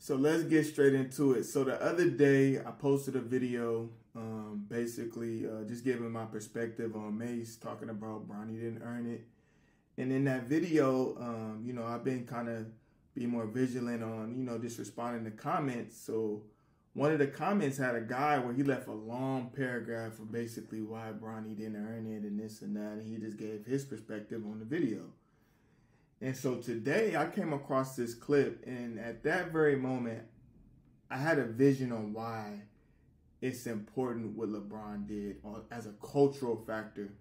So let's get straight into it. So the other day I posted a video basically just giving my perspective on Mace, talking about Bronny didn't earn it. And in that video, you know, I've been kind of be more vigilant on, you know, just responding to comments. So one of the comments had a guy where he left a long paragraph for basically why Bronny didn't earn it and this and that. And he just gave his perspective on the video. And so today I came across this clip, and at that very moment, I had a vision on why it's important what LeBron did as a cultural factor.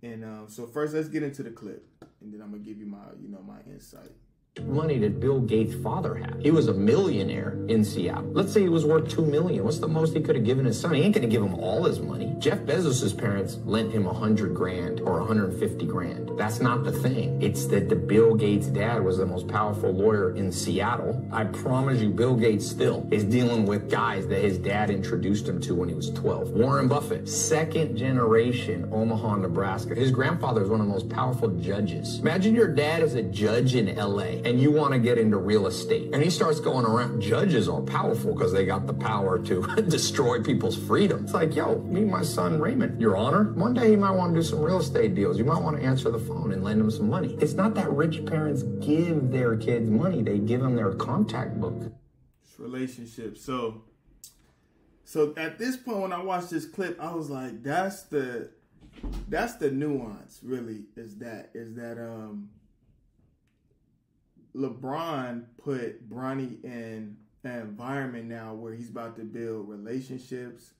And so first, let's get into the clip, and then I'm gonna give you my, my insight. Money that Bill Gates' father had. He was a millionaire in Seattle. Let's say he was worth $2 million. What's the most he could have given his son? He ain't gonna give him all his money. Jeff Bezos' parents lent him 100 grand or 150 grand. That's not the thing. It's that the Bill Gates' dad was the most powerful lawyer in Seattle. I promise you, Bill Gates still is dealing with guys that his dad introduced him to when he was 12. Warren Buffett, second generation, Omaha, Nebraska. His grandfather is one of the most powerful judges. Imagine your dad is a judge in LA. And you want to get into real estate. And he starts going around. Judges are powerful because they got the power to destroy people's freedom. It's like, yo, me and my son Raymond, Your Honor, one day you might want to do some real estate deals. You might want to answer the phone and lend him some money. It's not that rich parents give their kids money. They give them their contact book. It's relationships. So at this point, when I watched this clip, I was like, that's the nuance, really, is that LeBron put Bronny in an environment now where he's about to build relationships.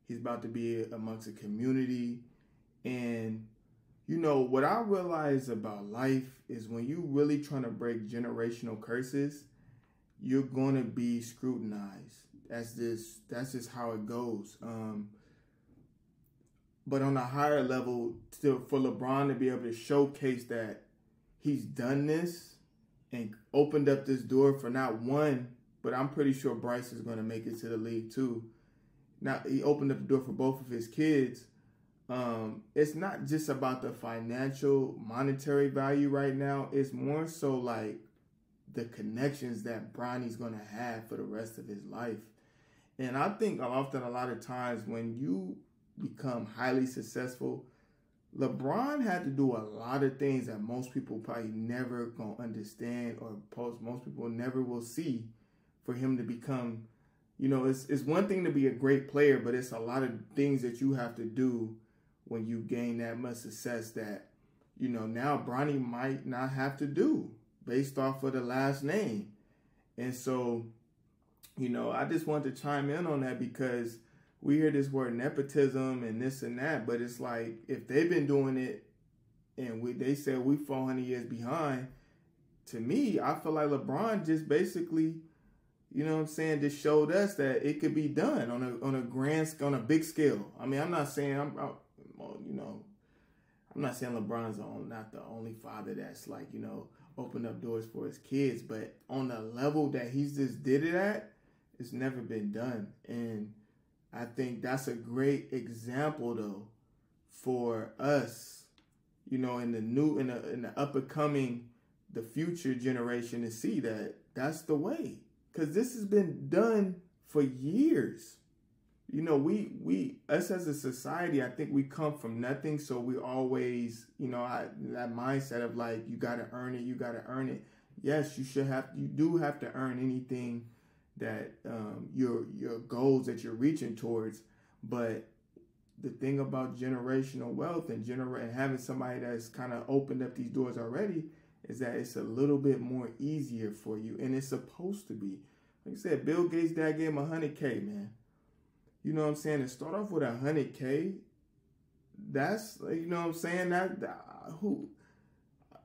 He's about to be amongst a community. And, you know, what I realize about life is when you really trying to break generational curses, you're going to be scrutinized. That's just how it goes. But on a higher level, for LeBron to be able to showcase that he's done this and opened up this door for not one, but I'm pretty sure Bryce is going to make it to the league too. Now, he opened up the door for both of his kids. It's not just about the financial, monetary value right now. It's more so like the connections that Bronny's going to have for the rest of his life. And I think often a lot of times when you become highly successful, LeBron had to do a lot of things that most people probably never gonna understand, or most people never will see, for him to become, you know, it's one thing to be a great player, but it's a lot of things that you have to do when you gain that much success that, you know, now Bronny might not have to do based off of the last name. And so, you know, I just wanted to chime in on that because we hear this word nepotism and this and that, but it's like, if they've been doing it and they said we 400 years behind, to me, I feel like LeBron just basically, you know what I'm saying, just showed us that it could be done on a big scale. I mean, I'm not saying I'm not saying LeBron's not the only father that's like, you know, opened up doors for his kids, but on the level that he's just did it at, it's never been done. And I think that's a great example, though, for us, you know, in the up and coming, the future generation, to see that that's the way, because this has been done for years. You know, us as a society, I think we come from nothing, so we always, you know, that mindset of like, you got to earn it, you got to earn it. Yes, you do have to earn anything that your goals that you're reaching towards. But the thing about generational wealth and having somebody that's kind of opened up these doors already is that it's a little bit more easier for you, and it's supposed to be. Like I said, Bill Gates' dad gave him 100K, man. You know what I'm saying? To start off with 100K, that's, you know what I'm saying, who.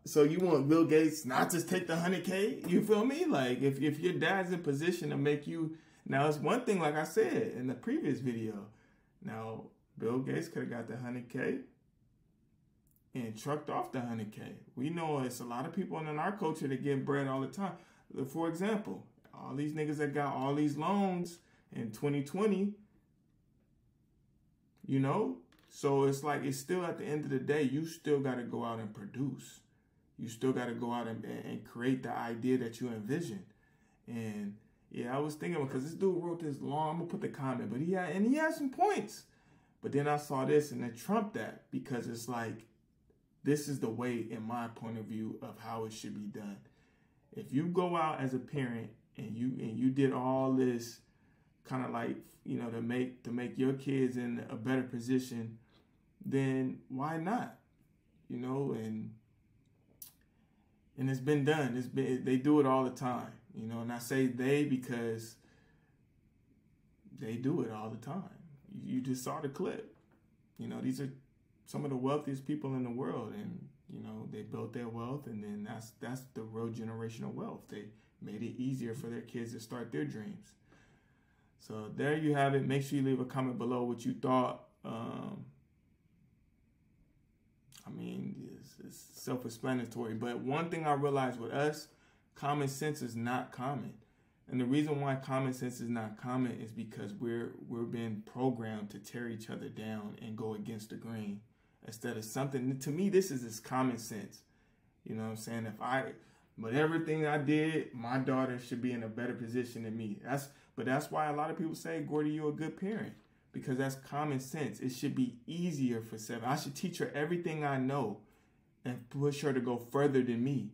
So you want Bill Gates not to take the 100K? You feel me? Like, if your dad's in position to make you... Now, it's one thing, like I said in the previous video. Now, Bill Gates could have got the 100K and trucked off the 100K. We know it's a lot of people in our culture that get bread all the time. For example, all these niggas that got all these loans in 2020, you know? So it's like, it's still, at the end of the day, you still got to go out and produce. You still got to go out and create the idea that you envision. And Yeah, I was thinking because this dude wrote this long. I'm gonna put the comment, but he had some points. But then I saw this and it trumped that because it's like this is the way, in my point of view, of how it should be done. If you go out as a parent and you did all this kind of like, you know, to make your kids in a better position, then why not? You know, and it's been done. They do it all the time, you know, and I say they because they do it all the time. You just saw the clip. You know, these are some of the wealthiest people in the world, and you know, they built their wealth, and then that's the real generational wealth. They made it easier for their kids to start their dreams. So there you have it. Make sure you leave a comment below what you thought. I mean, it's self-explanatory, but one thing I realized with us, common sense is not common. And the reason why common sense is not common is because we're being programmed to tear each other down and go against the grain instead of something. To me, this is common sense. You know what I'm saying? But everything I did, my daughter should be in a better position than me. That's why a lot of people say, Gordy, you're a good parent, because that's common sense. It should be easier for Seven. I should teach her everything I know and push her to go further than me.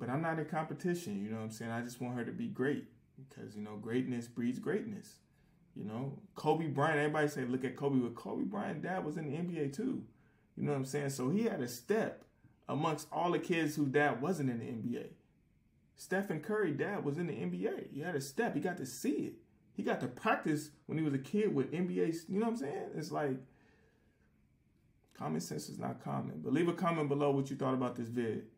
But I'm not in competition. You know what I'm saying? I just want her to be great. Because, you know, greatness breeds greatness. You know, Kobe Bryant, everybody say, look at Kobe. But Kobe Bryant, dad was in the NBA too. You know what I'm saying? So he had a step amongst all the kids whose dad wasn't in the NBA. Stephen Curry, dad was in the NBA. He had a step. He got to see it. He got to practice when he was a kid with NBA. You know what I'm saying? It's like, common sense is not common. But leave a comment below what you thought about this vid.